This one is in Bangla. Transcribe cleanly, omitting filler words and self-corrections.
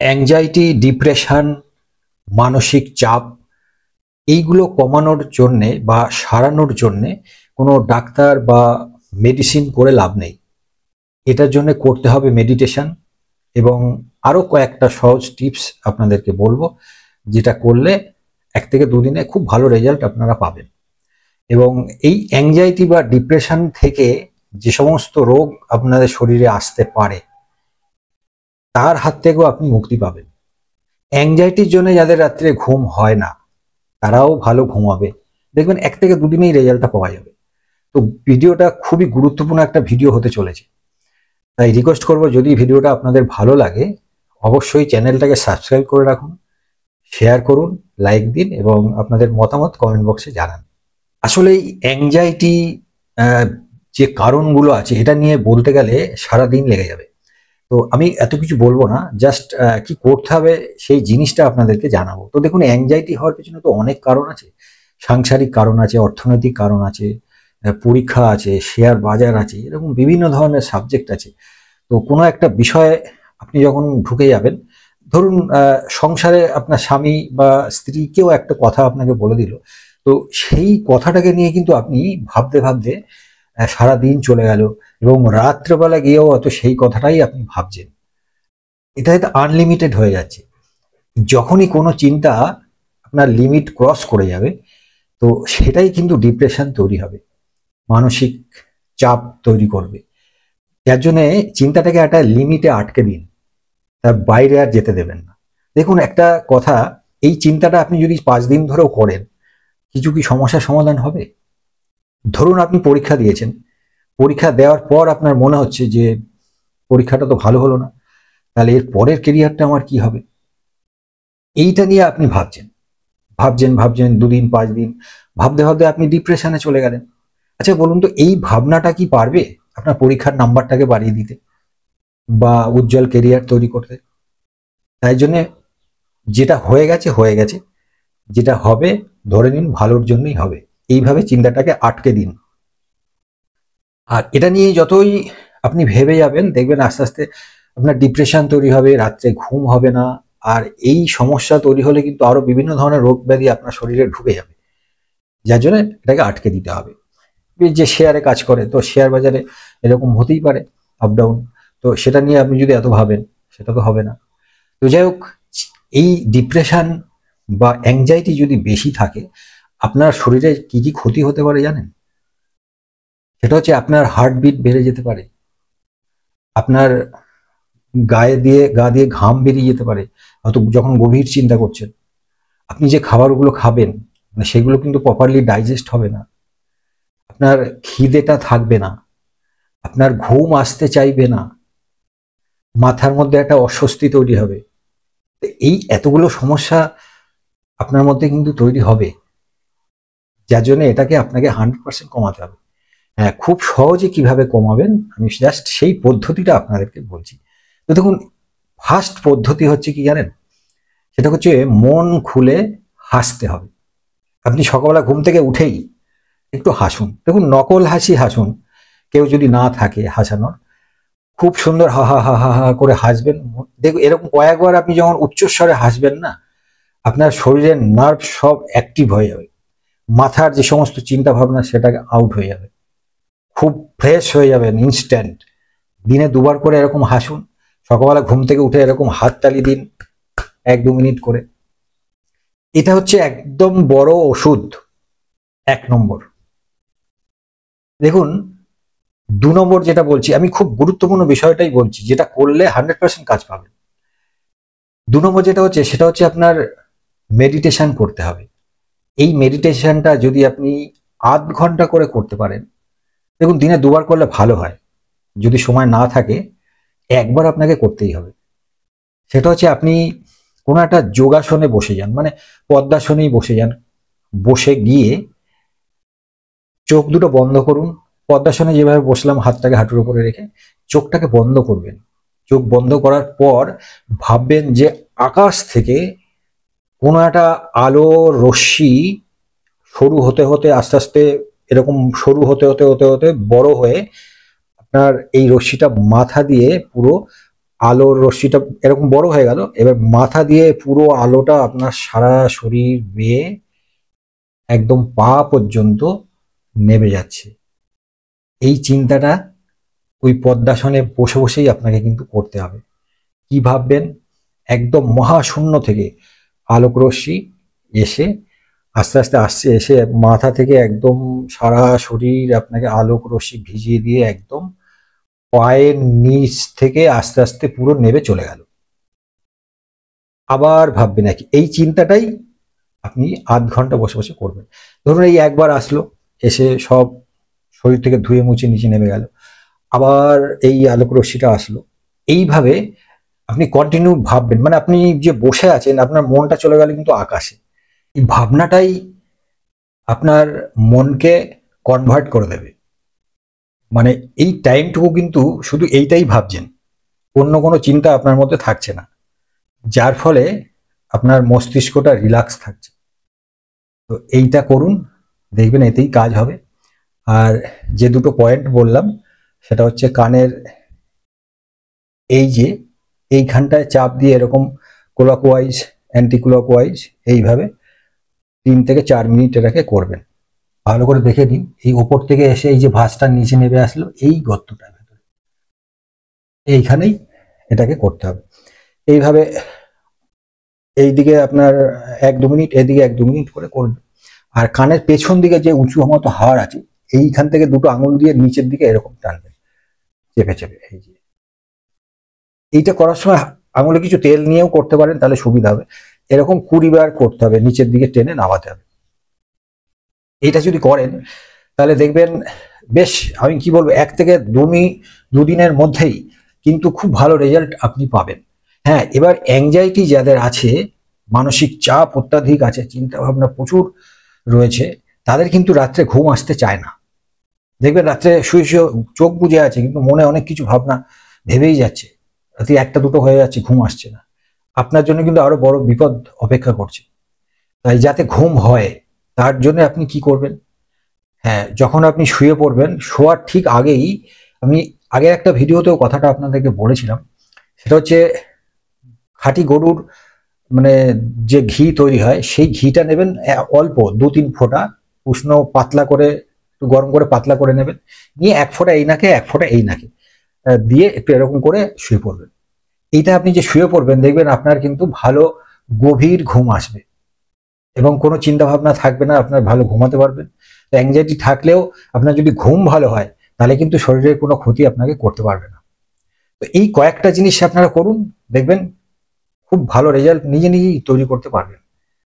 অ্যাংজাইটি, ডিপ্রেশন, মানসিক চাপ এইগুলো কমানোর জন্যে বা সারানোর জন্যে কোনো ডাক্তার বা মেডিসিন করে লাভ নেই। এটার জন্য করতে হবে মেডিটেশন এবং আরও কয়েকটা সহজ টিপস আপনাদেরকে বলবো, যেটা করলে 1 থেকে 2 দিনে খুব ভালো রেজাল্ট আপনারা পাবেন। এবং এই অ্যাংজাইটি বা ডিপ্রেশন থেকে যে সমস্ত রোগ আপনাদের শরীরে আসতে পারে তার হাত থেকেও আপনি মুক্তি পাবেন। অ্যাংজাইটির জন্য যাদের রাত্রে ঘুম হয় না তারাও ভালো ঘুমাবে, দেখবেন 1 থেকে 2 দিনেই রেজাল্টটা পাওয়া যাবে। তো ভিডিওটা খুবই গুরুত্বপূর্ণ একটা ভিডিও হতে চলেছে, তাই রিকোয়েস্ট করবো যদি ভিডিওটা আপনাদের ভালো লাগে অবশ্যই চ্যানেলটাকে সাবস্ক্রাইব করে রাখুন, শেয়ার করুন, লাইক দিন এবং আপনাদের মতামত কমেন্ট বক্সে জানান। আসলে এই অ্যাংজাইটি যে কারণগুলো আছে এটা নিয়ে বলতে গেলে সারা দিন লেগে যাবে। তো আমি এত কিছু বলবো না, জাস্ট কি করতে হবে সেই জিনিসটা আপনাদেরকে জানাবো। তো দেখুন, অ্যাংজাইটি হওয়ার পেছনে তো অনেক কারণ আছে। সাংসারিক কারণ আছে, অর্থনৈতিক কারণ আছে, পরীক্ষা আছে, শেয়ার বাজার আছে, এরকম বিভিন্ন ধরনের সাবজেক্ট আছে। তো কোনো একটা বিষয়ে আপনি যখন ঢুকে যাবেন, ধরুন সংসারে আপনার স্বামী বা স্ত্রী কেউ একটা কথা আপনাকে বলে দিল, তো সেই কথাটাকে নিয়ে কিন্তু আপনি ভাবতে ভাবতে সারা দিন চলে গেল এবং রাত্রেবেলা গিয়েও হয়তো সেই কথাটাই আপনি ভাবছেন। এটা হয়তো আনলিমিটেড হয়ে যাচ্ছে। যখনই কোনো চিন্তা আপনার লিমিট ক্রস করে যাবে, তো সেটাই কিন্তু ডিপ্রেশন তৈরি হবে, মানসিক চাপ তৈরি করবে। যার জন্যে চিন্তাটাকে একটা লিমিটে আটকে দিন, তার বাইরে আর যেতে দেবেন না। দেখুন একটা কথা, এই চিন্তাটা আপনি যদি 5 দিন ধরেও করেন, কিছু কি সমস্যার সমাধান হবে? ধরুন আপনি পরীক্ষা দিয়েছেন, পরীক্ষা দেওয়ার পর আপনার মনে হচ্ছে যে পরীক্ষাটা তো ভালো হলো না, তাহলে এর পরের কেরিয়ারটা আমার কি হবে, এইটা নিয়ে আপনি ভাবছেন ভাবছেন ভাবছেন 2 দিন 5 দিন ভাবতে ভাবতে আপনি ডিপ্রেশনে চলে গেলেন। আচ্ছা বলুন তো, এই ভাবনাটা কি পারবে আপনার পরীক্ষার নাম্বারটাকে বাড়িয়ে দিতে বা উজ্জ্বল কেরিয়ার তৈরি করতে? তাই জন্য যেটা হয়ে গেছে হয়ে গেছে, যেটা হবে ধরে নিন ভালোর জন্যই হবে, এইভাবে চিন্তাটাকে আটকে দিন। আর এটা নিয়ে যতই আপনি ভেবে যাবেন, দেখবেন আস্তে আস্তে আপনার ডিপ্রেশন তৈরি হবে, রাত্রে ঘুম হবে না। আর এই সমস্যা তৈরি হলে কিন্তু আরো বিভিন্ন ধরনের রোগ ব্যাধি আপনার শরীরে ঢুকে যাবে। যার জন্য এটাকে আটকে দিতে হবে। যে শেয়ারে কাজ করে, তো শেয়ার বাজারে এরকম হতেই পারে আপ ডাউন, তো সেটা নিয়ে আপনি যদি এত ভাবেন সেটা তো হবে না। তো যাই হোক, এই ডিপ্রেশন বা অ্যাংজাইটি যদি বেশি থাকে, আপনার শরীরে কি কি ক্ষতি হতে পারে জানেন? সেটা হচ্ছে আপনার হার্টবিট বেড়ে যেতে পারে, আপনার গা দিয়ে ঘাম বেরিয়ে যেতে পারে হয়তো যখন গভীর চিন্তা করছেন। আপনি যে খাবারগুলো খাবেন সেগুলো কিন্তু প্রপারলি ডাইজেস্ট হবে না, আপনার খিদেটা থাকবে না, আপনার ঘুম আসতে চাইবে না, মাথার মধ্যে একটা অস্বস্তি তৈরি হবে। এই এতগুলো সমস্যা আপনার মধ্যে কিন্তু তৈরি হবে, যার জন্য এটাকে আপনাকে 100% কমাতে হবে। হ্যাঁ, খুব সহজে কিভাবে কমাবেন আমি জাস্ট সেই পদ্ধতিটা আপনাদেরকে বলছি। তো দেখুন, ফার্স্ট পদ্ধতি হচ্ছে কি জানেন? সেটা হচ্ছে মন খুলে হাসতে হবে। আপনি সকালবেলা ঘুম থেকে উঠেই একটু হাসুন। দেখুন, নকল হাসি হাসুন, কেউ যদি না থাকে হাসানোর, খুব সুন্দর হা হা হা হা হা করে হাসবেন। দেখুন এরকম কয়েকবার আপনি যখন উচ্চস্বরে হাসবেন না, আপনার শরীরের নার্ভ সব অ্যাক্টিভ হয়ে যাবে, মাথার যে সমস্ত চিন্তা ভাবনা সেটাকে আউট হয়ে যাবে, খুব ফ্রেশ হয়ে যাবেন ইনস্ট্যান্ট। দিনে 2বার করে এরকম হাসুন, সকালবেলা ঘুম থেকে উঠে এরকম হাততালি দিন 1-2 মিনিট করে। এটা হচ্ছে একদম বড় ওষুধ, 1 নম্বর। দেখুন, 2 নম্বর যেটা বলছি, আমি খুব গুরুত্বপূর্ণ বিষয়টাই বলছি, যেটা করলে 100% কাজ পাবেন। 2 নম্বর যেটা হচ্ছে সেটা হচ্ছে আপনার মেডিটেশন করতে হবে। এই মেডিটেশনটা যদি আপনি আধ ঘন্টা করে করতে পারেন, দেখুন দিনে 2বার করলে ভালো হয়, যদি সময় না থাকে 1বার আপনাকে করতেই হবে। সেটা হচ্ছে আপনি কোনো একটা যোগাসনে বসে যান, মানে পদ্মাসনেই বসে যান, বসে গিয়ে চোখ দুটো বন্ধ করুন। পদ্মাসনে যেভাবে বসলাম হাতটাকে হাঁটুর উপরে রেখে চোখটাকে বন্ধ করবেন। চোখ বন্ধ করার পর ভাববেন যে আকাশ থেকে কোনো একটা আলো রশ্মি সরু হতে হতে আস্তে আস্তে এরকম সরু হতে হতে হতে হতে বড় হয়ে আপনার এই রশ্মিটা মাথা দিয়ে পুরো আলোর রশ্মিটা এরকম বড় হয়ে গেল, এবার মাথা দিয়ে পুরো আলোটা আপনার সারা শরীর বেয়ে একদম পা পর্যন্ত নেমে যাচ্ছে। এই চিন্তাটা ওই পদ্মাসনে বসে বসেই আপনাকে কিন্তু করতে হবে। কি ভাববেন? একদম মহাশূন্য থেকে আলোক রশ্মি এসে আস্তে আস্তে আসছে, এসে মাথা থেকে একদম সারা শরীর আপনাকে আলোক রশ্মি ভিজিয়ে দিয়ে একদম পায়ের নিচ থেকে আস্তে আস্তে পুরো নেমে চলে গেল। আবার ভাববেন নাকি এই চিন্তাটাই আপনি আধ ঘন্টা বসে বসে করবেন। ধরুন এই একবার আসলো, এসে সব শরীর থেকে ধুয়ে মুছে নিচে নেমে গেল, আবার এই আলোক রশ্মিটা আসলো। এইভাবে আপনি কন্টিনিউ ভাববেন, মানে আপনি যে বসে আছেন আপনার মনটা চলে গেল কিন্তু আকাশে। এই ভাবনাটাই আপনার মনকে কনভার্ট করে দেবে। মানে এই টাইমটুকু কিন্তু শুধু এইটাই ভাবছেন, অন্য কোনো চিন্তা আপনার মধ্যে থাকছে না, যার ফলে আপনার মস্তিষ্কটা রিল্যাক্স থাকছে। তো এইটা করুন, দেখবেন এতেই কাজ হবে। আর যে দুটো পয়েন্ট বললাম সেটা হচ্ছে কানের এই যে এইখানটায় চাপ দিয়ে এরকম ক্লকওয়াইজ অ্যান্টি ক্লকওয়াইজ এইভাবে 3 থেকে 4 মিনিট এটাকে করবেন। ভালো করে দেখে নিন, এই ওপর থেকে এসে এই যে ভাঁজটা নিচে নেমে আসলো এই গর্তটার ভেতরে, এইখানেই এটাকে করতে হবে। এইভাবে এইদিকে আপনার 1-2 মিনিট, এদিকে 1-2 মিনিট করে করবেন। আর কানের পেছন দিকে যে উঁচু মতো হাড় আছে এইখান থেকে দুটো আঙুল দিয়ে নিচের দিকে এরকম টানবেন চেপে চেপে। এই যে এইটা করার সময় আঙুলে কিছু তেল নিয়েও করতে পারেন, তাহলে সুবিধা হবে। এরকম 20 বার করতে হবে, নিচের দিকে টেনে নামাতে হবে। এটা যদি করেন তাহলে দেখবেন বেশ, আমি কি বলবো, 1 থেকে 2 দিনের মধ্যেই কিন্তু খুব ভালো রেজাল্ট আপনি পাবেন। হ্যাঁ, এবার অ্যাংজাইটি যাদের আছে, মানসিক চাপ অত্যাধিক আছে, চিন্তা ভাবনা প্রচুর রয়েছে, তাদের কিন্তু রাত্রে ঘুম আসতে চায় না। দেখবেন রাত্রে শুয়ে শুয়ে চোখ বুজে আছে কিন্তু মনে অনেক কিছু ভাবনা ভেবেই যাচ্ছে, রাতে 1টা 2টো হয়ে যাচ্ছে, ঘুম আসছে না। আপনার জন্য কিন্তু আরো বড় বিপদ অপেক্ষা করছে। তাই যাতে ঘুম হয় তার জন্য আপনি কি করবেন? হ্যাঁ, যখন আপনি শুয়ে পড়বেন, শোয়ার ঠিক আগেই, আমি আগের একটা ভিডিওতেও কথাটা আপনাদেরকে বলেছিলাম, সেটা হচ্ছে খাঁটি গরুর মানে যে ঘি তৈরি হয় সেই ঘিটা নেবেন, অল্প 2-3 ফোঁটা উষ্ণ পাতলা করে, একটু গরম করে পাতলা করে নেবেন, নিয়ে 1 ফোঁটা এই নাকে 1 ফোঁটা এই নাকে দিয়ে একটু এরকম করে শুয়ে পড়বেন। এইটা আপনি যে শুয়ে পড়বেন দেখবেন আপনার কিন্তু ভালো গভীর ঘুম আসবে এবং কোনো চিন্তা ভাবনা থাকবে না, আপনার ভালো ঘুমাতে পারবেন। অ্যাংজাইটি থাকলেও আপনার যদি ঘুম ভালো হয় তাহলে কিন্তু শরীরের কোনো ক্ষতি আপনাকে করতে পারবে না। তো এই কয়েকটা জিনিস আপনারা করুন, দেখবেন খুব ভালো রেজাল্ট নিজে নিজেই তৈরি করতে পারবেন।